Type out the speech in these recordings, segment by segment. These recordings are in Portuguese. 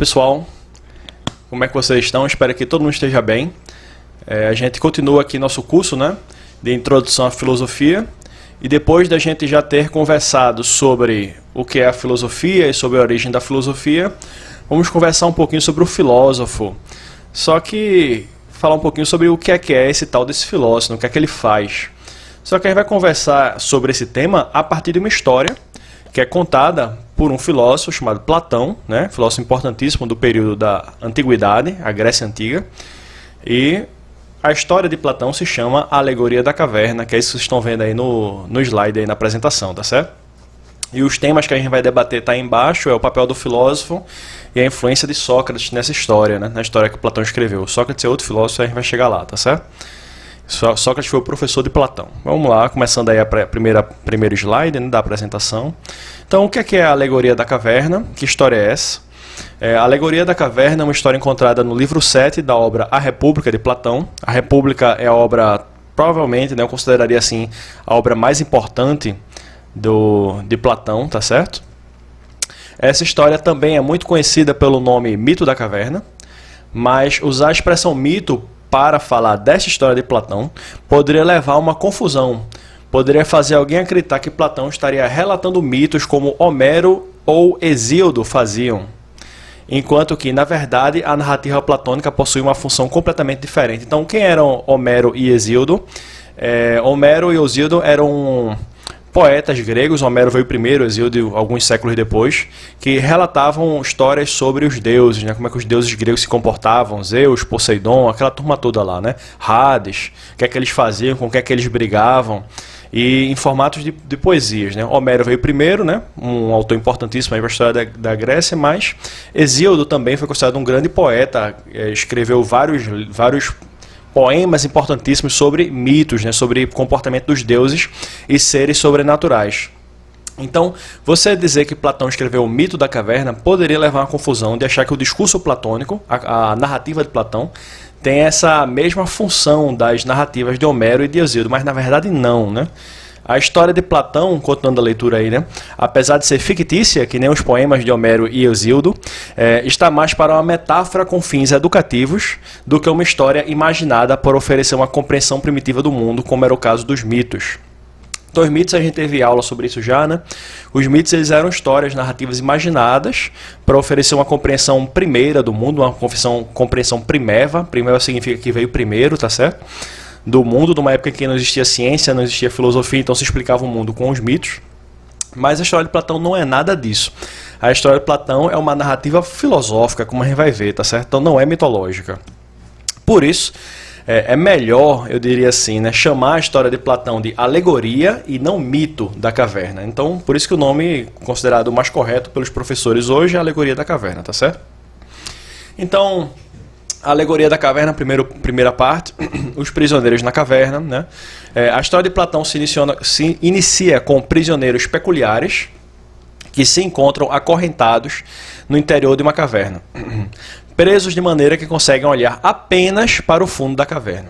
Pessoal, como é que vocês estão? Espero que todo mundo esteja bem. A gente continua aqui nosso curso, né, de Introdução à Filosofia. E depois da gente já ter conversado sobre o que é a filosofia e sobre a origem da filosofia, vamos conversar um pouquinho sobre o filósofo. Só que falar um pouquinho sobre o que é esse tal desse filósofo, o que é que ele faz. Só que a gente vai conversar sobre esse tema a partir de uma história que é contada por um filósofo chamado Platão, né? Filósofo importantíssimo do período da Antiguidade, a Grécia Antiga. E a história de Platão se chama A Alegoria da Caverna, que é isso que vocês estão vendo aí no slide, aí na apresentação, tá certo? E os temas que a gente vai debater tá aí embaixo, é o papel do filósofo e a influência de Sócrates nessa história, né? Na história que Platão escreveu. Sócrates é outro filósofo, a gente vai chegar lá, tá certo? Sócrates foi o professor de Platão. Vamos lá, começando aí a primeiro slide, né, da apresentação. Então, o que é a Alegoria da Caverna? Que história é essa? A Alegoria da Caverna é uma história encontrada no livro 7 da obra A República, de Platão. A República é a obra, provavelmente, né, eu consideraria assim, a obra mais importante de Platão, tá certo? Essa história também é muito conhecida pelo nome Mito da Caverna, mas usar a expressão mito para falar desta história de Platão poderia levar a uma confusão. Poderia fazer alguém acreditar que Platão estaria relatando mitos como Homero ou Hesíodo faziam. Enquanto que, na verdade, a narrativa platônica possui uma função completamente diferente. Então, quem eram Homero e Hesíodo? Homero e Hesíodo eram poetas gregos. Homero veio primeiro, Hesíodo alguns séculos depois, que relatavam histórias sobre os deuses, né? Como é que os deuses gregos se comportavam, Zeus, Poseidon, aquela turma toda lá, né? Hades, o que é que eles faziam, com o que é que eles brigavam, e em formatos de poesias, né? Homero veio primeiro, né? Um autor importantíssimo para a história da Grécia, mas Hesíodo também foi considerado um grande poeta, escreveu vários poemas importantíssimos sobre mitos, né, sobre comportamento dos deuses e seres sobrenaturais. Então, você dizer que Platão escreveu o Mito da Caverna poderia levar a uma confusão de achar que o discurso platônico, a narrativa de Platão, tem essa mesma função das narrativas de Homero e de Hesíodo, mas na verdade não, né? A história de Platão, continuando a leitura aí, né, apesar de ser fictícia, que nem os poemas de Homero e Hesíodo, está mais para uma metáfora com fins educativos do que uma história imaginada para oferecer uma compreensão primitiva do mundo, como era o caso dos mitos. Então, os mitos, a gente teve aula sobre isso já, né? Os mitos, eles eram histórias narrativas imaginadas para oferecer uma compreensão primeira do mundo, uma compreensão primeva. Primeva significa que veio primeiro, tá certo? Do mundo, numa época em que não existia ciência, não existia filosofia, então se explicava o mundo com os mitos. Mas a história de Platão não é nada disso. A história de Platão é uma narrativa filosófica, como a gente vai ver, tá certo? Então não é mitológica. Por isso, é melhor, eu diria assim, né, chamar a história de Platão de alegoria e não mito da caverna. Então, por isso que o nome considerado mais correto pelos professores hoje é Alegoria da Caverna, tá certo? Então, a Alegoria da Caverna, primeira parte, os prisioneiros na caverna, né? A história de Platão se inicia com prisioneiros peculiares que se encontram acorrentados no interior de uma caverna, presos de maneira que conseguem olhar apenas para o fundo da caverna.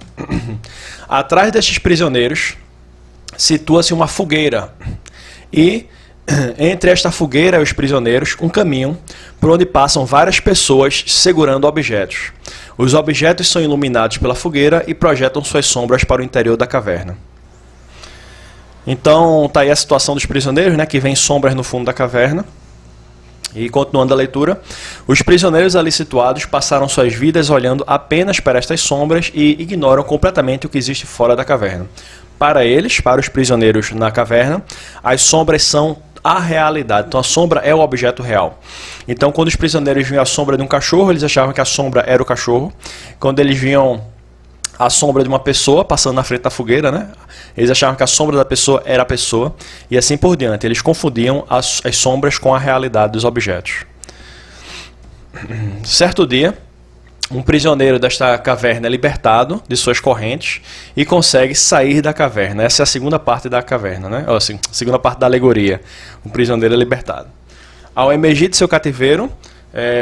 Atrás destes prisioneiros situa-se uma fogueira e entre esta fogueira e os prisioneiros, um caminho por onde passam várias pessoas segurando objetos. Os objetos são iluminados pela fogueira e projetam suas sombras para o interior da caverna. Então, está aí a situação dos prisioneiros, né, que vêm sombras no fundo da caverna. E continuando a leitura, os prisioneiros ali situados passaram suas vidas olhando apenas para estas sombras e ignoram completamente o que existe fora da caverna. Para eles, para os prisioneiros na caverna, as sombras são a realidade. Então a sombra é o objeto real. Então quando os prisioneiros viam a sombra de um cachorro, eles achavam que a sombra era o cachorro. Quando eles viam a sombra de uma pessoa passando na frente da fogueira, né, eles achavam que a sombra da pessoa era a pessoa. E assim por diante. Eles confundiam as sombras com a realidade dos objetos. Certo dia, um prisioneiro desta caverna é libertado de suas correntes e consegue sair da caverna. Essa é a segunda parte da caverna, né? Ou assim, a segunda parte da alegoria. O prisioneiro é libertado. Ao emergir de seu cativeiro,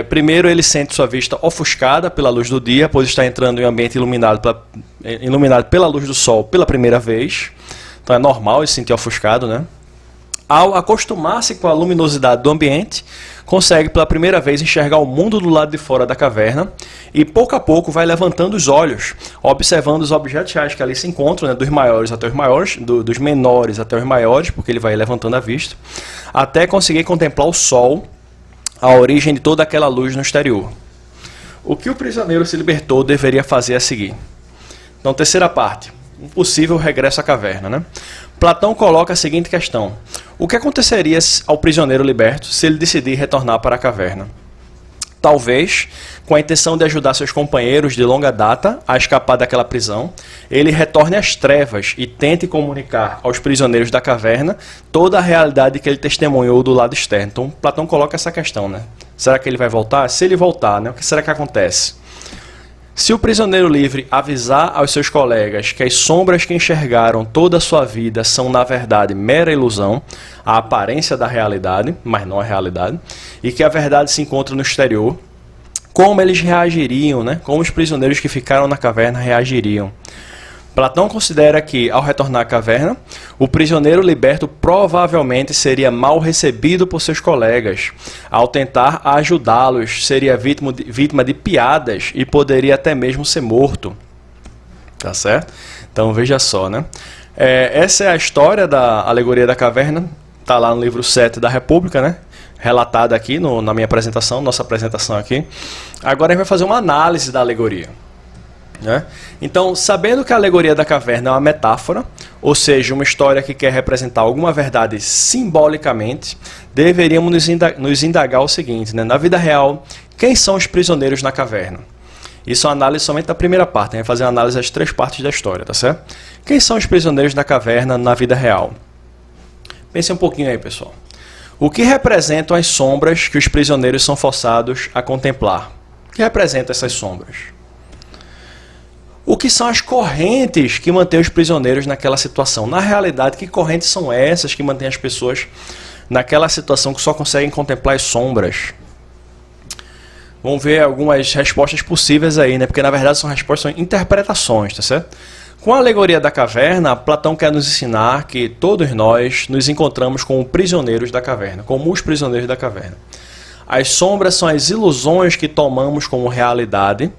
primeiro ele sente sua vista ofuscada pela luz do dia, pois está entrando em um ambiente iluminado pela luz do sol pela primeira vez. Então é normal ele se sentir ofuscado, né? ao acostumar-se com a luminosidade do ambiente, consegue pela primeira vez enxergar o mundo do lado de fora da caverna e pouco a pouco vai levantando os olhos, observando os objetos reais que ali se encontram, né, dos maiores até os maiores, dos menores até os maiores, porque ele vai levantando a vista, até conseguir contemplar o sol, a origem de toda aquela luz no exterior. O que o prisioneiro se libertou deveria fazer a seguir. Então, terceira parte, um possível regresso à caverna, né? Platão coloca a seguinte questão: o que aconteceria ao prisioneiro liberto se ele decidir retornar para a caverna? Talvez, com a intenção de ajudar seus companheiros de longa data a escapar daquela prisão, ele retorne às trevas e tente comunicar aos prisioneiros da caverna toda a realidade que ele testemunhou do lado externo. Então, Platão coloca essa questão, né? Será que ele vai voltar? Se ele voltar, né, o que será que acontece? Se o prisioneiro livre avisar aos seus colegas que as sombras que enxergaram toda a sua vida são, na verdade, mera ilusão, a aparência da realidade, mas não a realidade, e que a verdade se encontra no exterior, como eles reagiriam, né? Como os prisioneiros que ficaram na caverna reagiriam? Platão considera que, ao retornar à caverna, o prisioneiro liberto provavelmente seria mal recebido por seus colegas. Ao tentar ajudá-los, seria vítima de piadas e poderia até mesmo ser morto. Tá certo? Então veja só, né? Essa é a história da alegoria da caverna. Está lá no livro 7 da República, né? Relatada aqui na minha apresentação, nossa apresentação aqui. Agora a gente vai fazer uma análise da alegoria. Né? Então, sabendo que a alegoria da caverna é uma metáfora, ou seja, uma história que quer representar alguma verdade simbolicamente, deveríamos nos indagar o seguinte, né? Na vida real, quem são os prisioneiros na caverna? Isso é uma análise somente da primeira parte, a gente vai fazer uma análise das 3 partes da história, tá certo? Quem são os prisioneiros da caverna na vida real? Pense um pouquinho aí, pessoal. O que representam as sombras que os prisioneiros são forçados a contemplar? O que representam essas sombras? O que são as correntes que mantêm os prisioneiros naquela situação? Na realidade, que correntes são essas que mantêm as pessoas naquela situação que só conseguem contemplar as sombras? Vamos ver algumas respostas possíveis aí, né? Porque na verdade são respostas, são interpretações, tá certo? Com a alegoria da caverna, Platão quer nos ensinar que todos nós nos encontramos como prisioneiros da caverna, como os prisioneiros da caverna. As sombras são as ilusões que tomamos como realidade.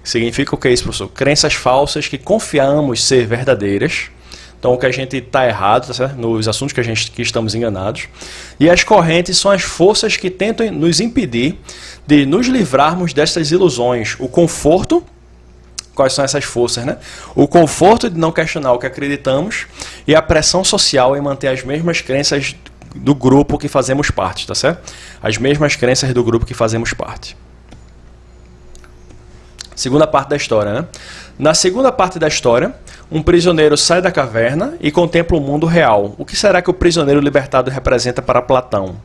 Significa o que é isso, professor? Crenças falsas que confiamos ser verdadeiras. Então, o que a gente está errado, tá certo? Nos assuntos que estamos enganados. E as correntes são as forças que tentam nos impedir de nos livrarmos dessas ilusões. O conforto, quais são essas forças, né? O conforto de não questionar o que acreditamos e a pressão social em manter as mesmas crenças do grupo que fazemos parte, tá certo? As mesmas crenças do grupo que fazemos parte. Segunda parte da história, né? Na segunda parte da história, um prisioneiro sai da caverna e contempla o mundo real. O que será que o prisioneiro libertado representa para Platão?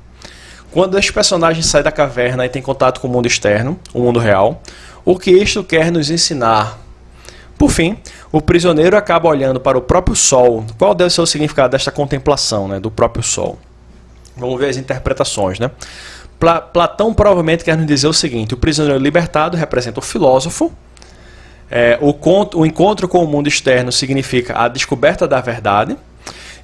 Quando este personagem sai da caverna e tem contato com o mundo externo, o mundo real, o que isto quer nos ensinar? Por fim, o prisioneiro acaba olhando para o próprio sol. Qual deve ser o significado desta contemplação, né, do próprio sol? Vamos ver as interpretações, né? Platão provavelmente quer nos dizer o seguinte: o prisioneiro libertado representa o filósofo, o encontro com o mundo externo significa a descoberta da verdade,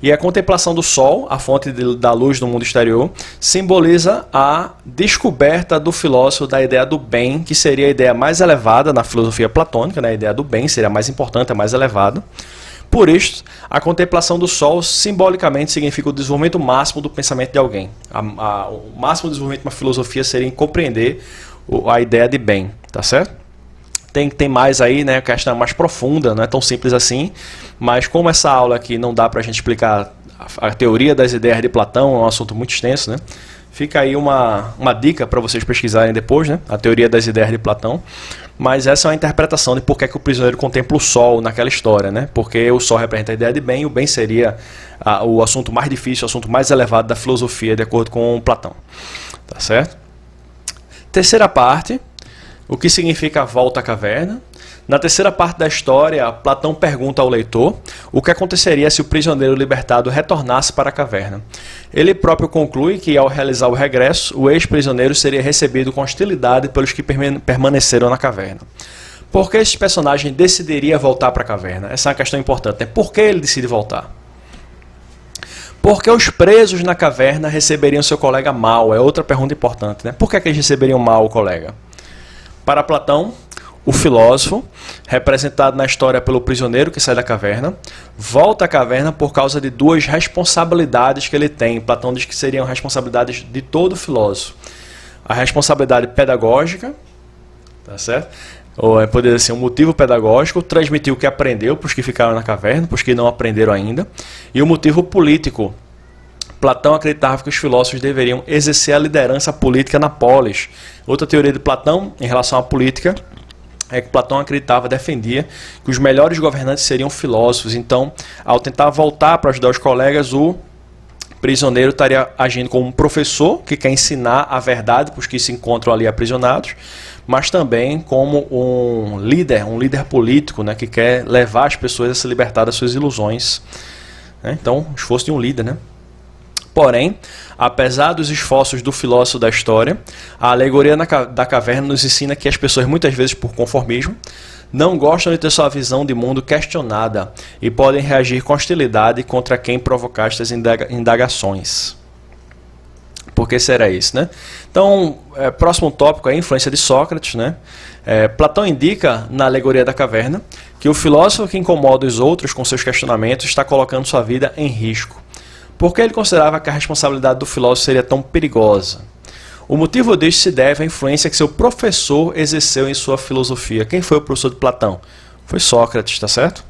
e a contemplação do sol, a fonte da luz do mundo exterior, simboliza a descoberta do filósofo da ideia do bem, que seria a ideia mais elevada na filosofia platônica, né? A ideia do bem seria a mais importante, a mais elevada. Por isso, a contemplação do sol simbolicamente significa o desenvolvimento máximo do pensamento de alguém. O máximo desenvolvimento de uma filosofia seria em compreender a ideia de bem, tá certo? Tem mais aí, né, a questão mais profunda, não é tão simples assim, mas como essa aula aqui não dá para a gente explicar a teoria das ideias de Platão, é um assunto muito extenso, né? Fica aí uma dica para vocês pesquisarem depois, né? A teoria das ideias de Platão. Mas essa é uma interpretação de por que o prisioneiro contempla o sol naquela história, né? Porque o sol representa a ideia de bem, e o bem seria o assunto mais difícil, o assunto mais elevado da filosofia, de acordo com Platão. Tá certo? Terceira parte, o que significa a volta à caverna. Na terceira parte da história, Platão pergunta ao leitor o que aconteceria se o prisioneiro libertado retornasse para a caverna. Ele próprio conclui que, ao realizar o regresso, o ex-prisioneiro seria recebido com hostilidade pelos que permaneceram na caverna. Por que esse personagem decidiria voltar para a caverna? Essa é uma questão importante, né? Por que ele decide voltar? Por que os presos na caverna receberiam seu colega mal? É outra pergunta importante, né? Por que eles receberiam mal o colega? Para Platão, o filósofo, representado na história pelo prisioneiro que sai da caverna, volta à caverna por causa de duas responsabilidades que ele tem. Platão diz que seriam responsabilidades de todo filósofo. A responsabilidade pedagógica, tá certo? Ou poderia ser um motivo pedagógico, transmitir o que aprendeu para os que ficaram na caverna, para os que não aprenderam ainda. E o motivo político. Platão acreditava que os filósofos deveriam exercer a liderança política na polis. Outra teoria de Platão em relação à política é que Platão acreditava, defendia que os melhores governantes seriam filósofos. Então, ao tentar voltar para ajudar os colegas, o prisioneiro estaria agindo como um professor que quer ensinar a verdade para os que se encontram ali aprisionados, mas também como um líder político, né, que quer levar as pessoas a se libertar das suas ilusões. Então, o esforço de um líder, né? Porém, apesar dos esforços do filósofo da história, a alegoria da caverna nos ensina que as pessoas, muitas vezes por conformismo, não gostam de ter sua visão de mundo questionada e podem reagir com hostilidade contra quem provocar estas indagações. Por que será isso, né? Então, próximo tópico é a influência de Sócrates, né? Platão indica na alegoria da caverna que o filósofo que incomoda os outros com seus questionamentos está colocando sua vida em risco. Porque ele considerava que a responsabilidade do filósofo seria tão perigosa. O motivo disso se deve à influência que seu professor exerceu em sua filosofia. Quem foi o professor de Platão? Foi Sócrates, tá certo?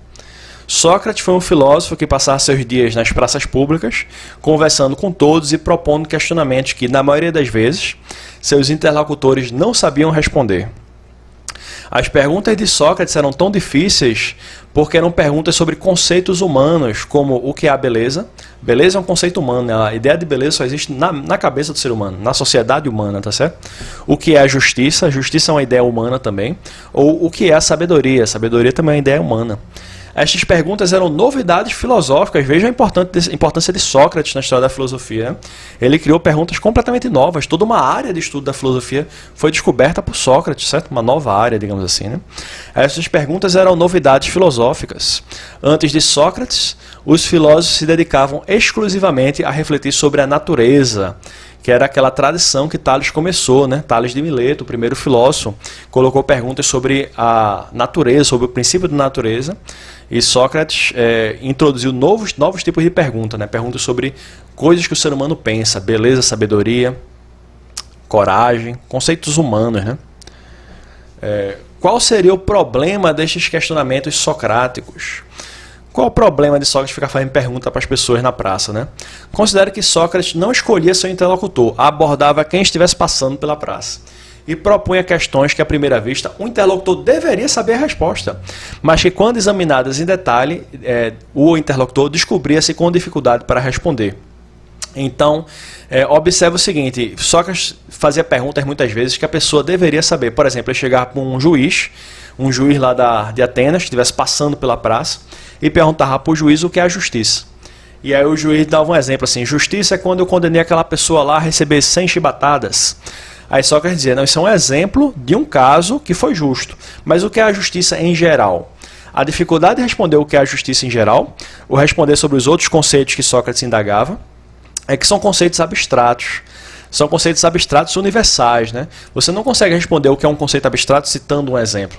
Sócrates foi um filósofo que passava seus dias nas praças públicas, conversando com todos e propondo questionamentos que, na maioria das vezes, seus interlocutores não sabiam responder. As perguntas de Sócrates eram tão difíceis porque eram perguntas sobre conceitos humanos, como o que é a beleza. Beleza é um conceito humano, né? A ideia de beleza só existe na cabeça do ser humano, na sociedade humana, tá certo? O que é a justiça? A justiça é uma ideia humana também. Ou o que é a sabedoria? A sabedoria também é uma ideia humana. Estas perguntas eram novidades filosóficas. Veja a importância de Sócrates na história da filosofia. Ele criou perguntas completamente novas. Toda uma área de estudo da filosofia foi descoberta por Sócrates, certo? Uma nova área, digamos assim, né? Essas perguntas eram novidades filosóficas. Antes de Sócrates, os filósofos se dedicavam exclusivamente a refletir sobre a natureza, que era aquela tradição que Tales começou, né? Tales de Mileto, o primeiro filósofo, colocou perguntas sobre a natureza, sobre o princípio da natureza, e Sócrates introduziu novos tipos de perguntas, né? Perguntas sobre coisas que o ser humano pensa, beleza, sabedoria, coragem, conceitos humanos, né? Qual seria o problema destes questionamentos socráticos? Qual o problema de Sócrates ficar fazendo pergunta para as pessoas na praça, né? Considere que Sócrates não escolhia seu interlocutor, abordava quem estivesse passando pela praça e propunha questões que, à primeira vista, o interlocutor deveria saber a resposta, mas que, quando examinadas em detalhe, o interlocutor descobria-se com dificuldade para responder. Então, observe o seguinte, Sócrates fazia perguntas muitas vezes que a pessoa deveria saber. Por exemplo, ele chegava para um juiz lá de Atenas, que estivesse passando pela praça, e perguntava para o juiz o que é a justiça. E aí o juiz dava um exemplo assim, justiça é quando eu condenei aquela pessoa lá a receber 100 chibatadas. Aí Sócrates dizia, não, isso é um exemplo de um caso que foi justo. Mas o que é a justiça em geral? A dificuldade de responder o que é a justiça em geral, ou responder sobre os outros conceitos que Sócrates indagava, é que são conceitos abstratos. São conceitos abstratos universais, né? Você não consegue responder o que é um conceito abstrato citando um exemplo.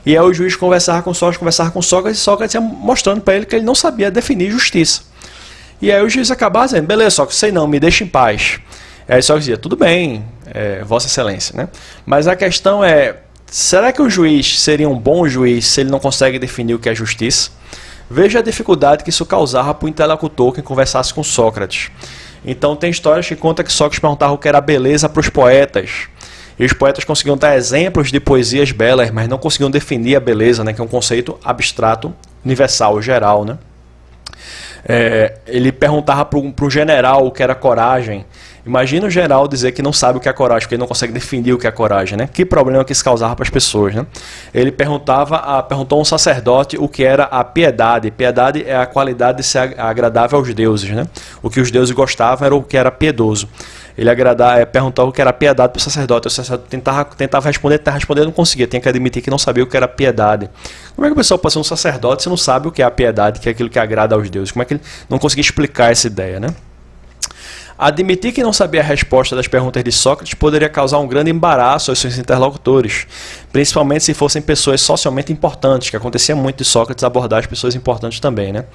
E aí o juiz conversava com Sócrates, e Sócrates ia mostrando para ele que ele não sabia definir justiça. E aí o juiz acabava dizendo, beleza, Sócrates, sei não, me deixa em paz. E aí Sócrates dizia, tudo bem, Vossa Excelência, né? Mas a questão é, será que o juiz seria um bom juiz se ele não consegue definir o que é justiça? Veja a dificuldade que isso causava para o interlocutor que conversasse com Sócrates. Então tem histórias que contam que Sócrates perguntava o que era beleza para os poetas. E os poetas conseguiam dar exemplos de poesias belas, mas não conseguiam definir a beleza, né, que é um conceito abstrato, universal, geral, né? Ele perguntava para um general o que era coragem. Imagina o general dizer que não sabe o que é coragem, porque ele não consegue definir o que é coragem, né? Que problema que isso causava para as pessoas, né? Ele perguntou a um sacerdote o que era a piedade. Piedade é a qualidade de ser agradável aos deuses, né? O que os deuses gostavam era o que era piedoso. Ele perguntava o que era piedade para o sacerdote tentava responder, não conseguia, tinha que admitir que não sabia o que era piedade. Como é que o pessoal pode ser um sacerdote se não sabe o que é a piedade, que é aquilo que agrada aos deuses? Como é que ele não conseguia explicar essa ideia, né? Admitir que não sabia a resposta das perguntas de Sócrates poderia causar um grande embaraço aos seus interlocutores, principalmente se fossem pessoas socialmente importantes, que acontecia muito de Sócrates abordar as pessoas importantes também, né?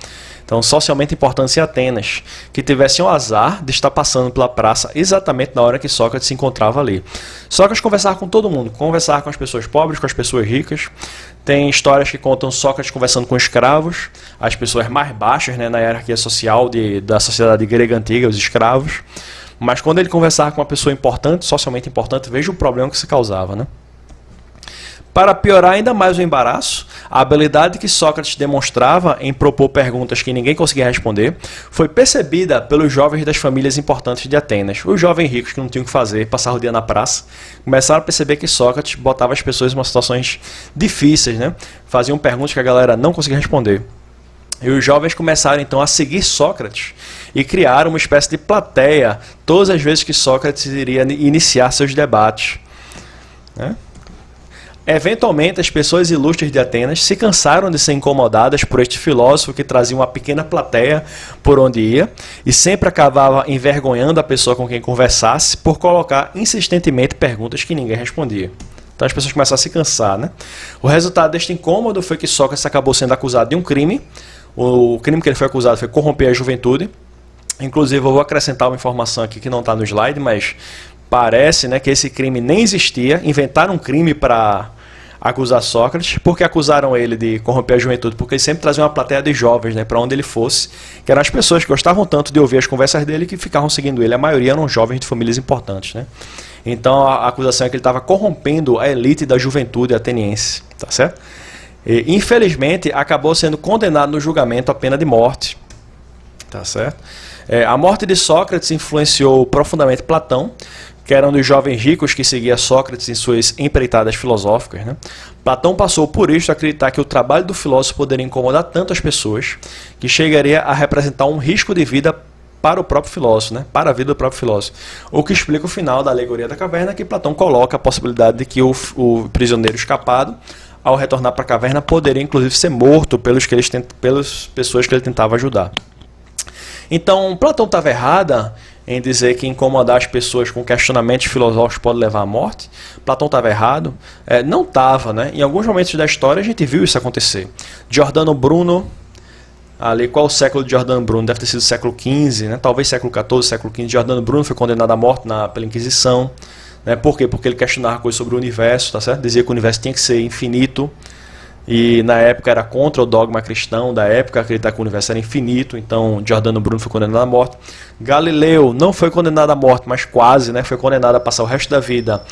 Então, socialmente importantes em Atenas, que tivessem o azar de estar passando pela praça exatamente na hora que Sócrates se encontrava ali. Sócrates conversava com todo mundo, conversava com as pessoas pobres, com as pessoas ricas. Tem histórias que contam Sócrates conversando com escravos, as pessoas mais baixas, né, na hierarquia social da sociedade grega antiga, os escravos. Mas quando ele conversava com uma pessoa importante, socialmente importante, veja o problema que se causava, né? Para piorar ainda mais o embaraço, a habilidade que Sócrates demonstrava em propor perguntas que ninguém conseguia responder foi percebida pelos jovens das famílias importantes de Atenas. Os jovens ricos que não tinham o que fazer, passavam o dia na praça, começaram a perceber que Sócrates botava as pessoas em situações difíceis, né? Faziam perguntas que a galera não conseguia responder. E os jovens começaram então a seguir Sócrates e criaram uma espécie de plateia todas as vezes que Sócrates iria iniciar seus debates, né? Eventualmente, as pessoas ilustres de Atenas se cansaram de ser incomodadas por este filósofo que trazia uma pequena plateia por onde ia e sempre acabava envergonhando a pessoa com quem conversasse por colocar insistentemente perguntas que ninguém respondia. Então as pessoas começaram a se cansar, né? O resultado deste incômodo foi que Sócrates acabou sendo acusado de um crime. O crime que ele foi acusado foi corromper a juventude. Inclusive, eu vou acrescentar uma informação aqui que não está no slide, mas parece, né, que esse crime nem existia. Inventaram um crime para acusar Sócrates. Por que acusaram ele de corromper a juventude? Porque ele sempre trazia uma plateia de jovens, né, para onde ele fosse, que eram as pessoas que gostavam tanto de ouvir as conversas dele que ficavam seguindo ele. A maioria eram jovens de famílias importantes, né? Então a acusação é que ele estava corrompendo a elite da juventude ateniense, tá certo? E, infelizmente, acabou sendo condenado no julgamento à pena de morte, tá certo? A morte de Sócrates influenciou profundamente Platão, que era um dos jovens ricos que seguia Sócrates em suas empreitadas filosóficas, né? Platão passou por isso a acreditar que o trabalho do filósofo poderia incomodar tanto as pessoas que chegaria a representar um risco de vida para o próprio filósofo, né? Para a vida do próprio filósofo. O que explica o final da alegoria da caverna, que Platão coloca a possibilidade de que o prisioneiro escapado, ao retornar para a caverna, poderia inclusive ser morto pelas pessoas que ele tentava ajudar. Então, Platão estava errada em dizer que incomodar as pessoas com questionamentos filosóficos pode levar à morte. Platão estava errado. Não estava, né? Em alguns momentos da história a gente viu isso acontecer. Giordano Bruno, ali, qual o século de Giordano Bruno? Deve ter sido século XV, né? Talvez século XIV, século XV. Giordano Bruno foi condenado à morte pela Inquisição. Né? Por quê? Porque ele questionava coisas sobre o universo, tá certo? Dizia que o universo tinha que ser infinito. E na época era contra o dogma cristão da época, acreditar que o universo era infinito. Então Giordano Bruno foi condenado à morte. Galileu não foi condenado à morte, mas quase, né? Foi condenado a passar o resto da vida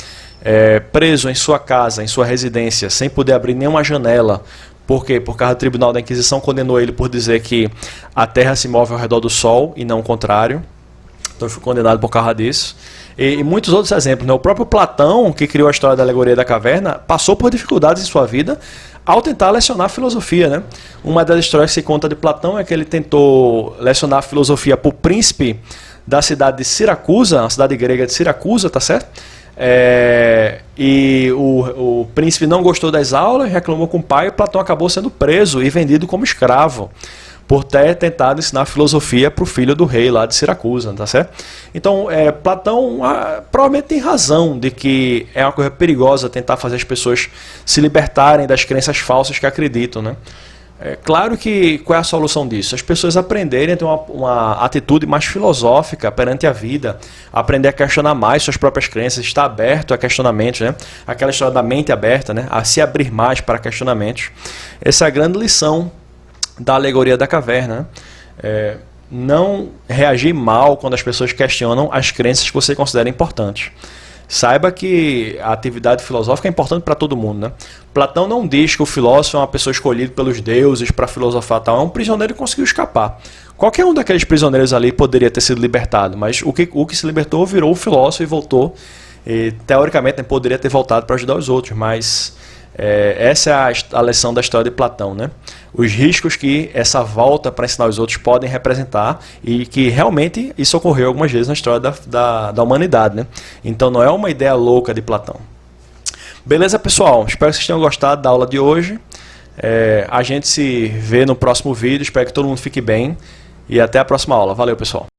preso em sua casa, em sua residência, sem poder abrir nenhuma janela. Por quê? Por causa do Tribunal da Inquisição condenou ele por dizer que a Terra se move ao redor do Sol e não o contrário. Então ele foi condenado por causa disso. E muitos outros exemplos, né? O próprio Platão, que criou a história da alegoria da caverna, passou por dificuldades em sua vida ao tentar lecionar filosofia, né? Uma das histórias que se conta de Platão é que ele tentou lecionar filosofia para o príncipe da cidade de Siracusa, a cidade grega de Siracusa, tá certo? E o príncipe não gostou das aulas, reclamou com o pai, e Platão acabou sendo preso e vendido como escravo por ter tentado ensinar filosofia para o filho do rei lá de Siracusa, tá certo? Então, Platão provavelmente tem razão de que é uma coisa perigosa tentar fazer as pessoas se libertarem das crenças falsas que acreditam, né? Claro que, qual é a solução disso? As pessoas aprenderem a ter uma atitude mais filosófica perante a vida, aprender a questionar mais suas próprias crenças, estar aberto a questionamentos, né? Aquela história da mente aberta, né? A se abrir mais para questionamentos. Essa é a grande lição da alegoria da caverna. Não reagir mal quando as pessoas questionam as crenças que você considera importantes. Saiba que a atividade filosófica é importante para todo mundo, né? Platão não diz que o filósofo é uma pessoa escolhida pelos deuses para filosofar, tal. É um prisioneiro que conseguiu escapar. Qualquer um daqueles prisioneiros ali poderia ter sido libertado, mas o que se libertou virou o filósofo e voltou. E, teoricamente, poderia ter voltado para ajudar os outros, mas Essa é a lição da história de Platão, né? Os riscos que essa volta para ensinar os outros podem representar e que realmente isso ocorreu algumas vezes na história da humanidade, né? Então não é uma ideia louca de Platão. Beleza, pessoal? Espero que vocês tenham gostado da aula de hoje. A gente se vê no próximo vídeo. Espero que todo mundo fique bem. E até a próxima aula. Valeu, pessoal.